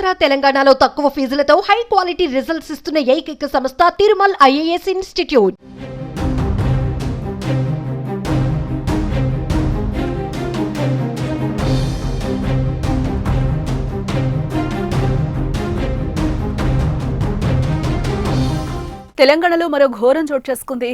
ఆంధ్ర తెలంగాణలో తక్కువ ఫీజులతో high quality results ఇస్తున్న ఏకైక సంస్థ తిరుమల్ ఐఏఎస్ ఇన్స్టిట్యూట్. తెలంగాణలో మరో ఘోరం చోటు చేసుకుంది.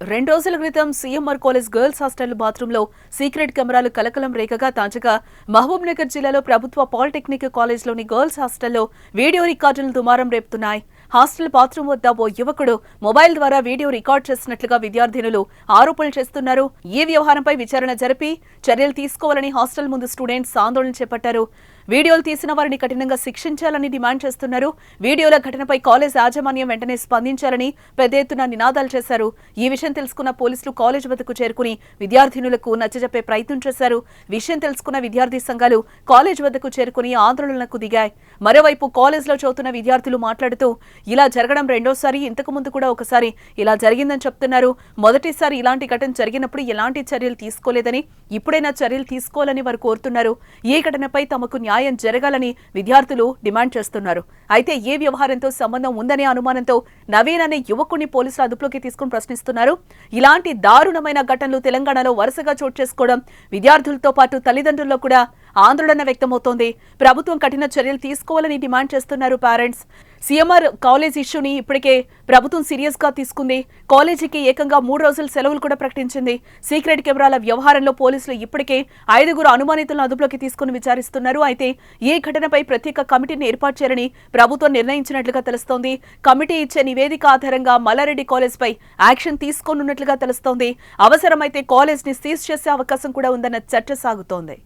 2 రోజుల క్రితం సీఎంఆర్ కాలేజ్ గర్ల్స్ హాస్టల్ బాత్రూంలో సీక్రెట్ కెమెరాలు కలకలం రేఖగా తాజాగా మహబూబ్ నగర్ జిల్లాలో ప్రభుత్వ పాలిటెక్నిక్ కాలేజ్లోని గర్ల్స్ హాస్టల్లో వీడియో రికార్డులు దుమారం రేపుతున్నాయి. హాస్టల్ బాత్రూం వద్ద ఓ యువకుడు మొబైల్ ద్వారా వీడియో రికార్డ్ చేసినట్లుగా విద్యార్థినులు ఆరోపణలు చేస్తున్నారు. ఈ వ్యవహారంపై విచారణ జరిపి చర్యలు తీసుకోవాలని హాస్టల్ ముందు స్టూడెంట్స్ ఆందోళన చేపట్టారు. వీడియోలు తీసిన వారిని కఠినంగా శిక్షించాలని డిమాండ్ చేస్తున్నారు. వీడియోల ఘటనపై కాలేజ్ యాజమాన్యం వెంటనే స్పందించాలని పెద్ద ఎత్తున నినాదాలు చేశారు. ఈ విషయం తెలుసుకున్న పోలీసులు కాలేజ్ వద్దకు చేరుకుని విద్యార్థినులకు నచ్చజెప్పే ప్రయత్నం చేశారు. విషయం తెలుసుకున్న విద్యార్థి సంఘాలు కాలేజ్ వద్దకు చేరుకుని ఆందోళనలకు దిగాయి. మరోవైపు కాలేజ్లో చదువుతున్న విద్యార్థులు మాట్లాడుతూ ఇలా జరగడం రెండోసారి, ఇంతకు ముందు కూడా ఒకసారి ఇలా జరిగిందని చెప్తున్నారు. మొదటిసారి ఇలాంటి ఘటన జరిగినప్పుడు ఎలాంటి చర్యలు తీసుకోలేదని, ఇప్పుడైనా చర్యలు తీసుకోవాలని వారు కోరుతున్నారు. ఈ ఘటనపై తమకు న్యాయం జరగాలని విద్యార్థులు డిమాండ్ చేస్తున్నారు. అయితే ఏ వ్యవహారంతో సంబంధం ఉందనే అనుమానంతో నవీన్ అనే యువకుడిని పోలీసులు అదుపులోకి తీసుకుని ప్రశ్నిస్తున్నారు. ఇలాంటి దారుణమైన ఘటనలు తెలంగాణలో వరుసగా చోటు చేసుకోవడం విద్యార్థులతో పాటు తల్లిదండ్రుల్లో కూడా ఆందోళన వ్యక్తమవుతోంది. ప్రభుత్వం కఠిన చర్యలు తీసుకోవాలని డిమాండ్ చేస్తున్నారు పేరెంట్స్. సీఎంఆర్ కాలేజ్ ఇష్యూని ఇప్పటికే ప్రభుత్వం సీరియస్ గా తీసుకుంది. కాలేజీకి ఏకంగా 3 రోజుల సెలవులు కూడా ప్రకటించింది. సీక్రెట్ కెమెరాల వ్యవహారంలో పోలీసులు ఇప్పటికే 5 అనుమానితులను అదుపులోకి తీసుకుని విచారిస్తున్నారు. అయితే ఈ ఘటనపై ప్రత్యేక కమిటీని ఏర్పాటు చేయాలని ప్రభుత్వం నిర్ణయించినట్లుగా తెలుస్తోంది. కమిటీ ఇచ్చే నివేదిక ఆధారంగా మల్లారెడ్డి కాలేజ్ పై యాక్షన్ తీసుకోనున్నట్లుగా తెలుస్తోంది. అవసరమైతే కాలేజ్ ని సీజ్ చేసే అవకాశం కూడా ఉందన్న చర్చ సాగుతోంది.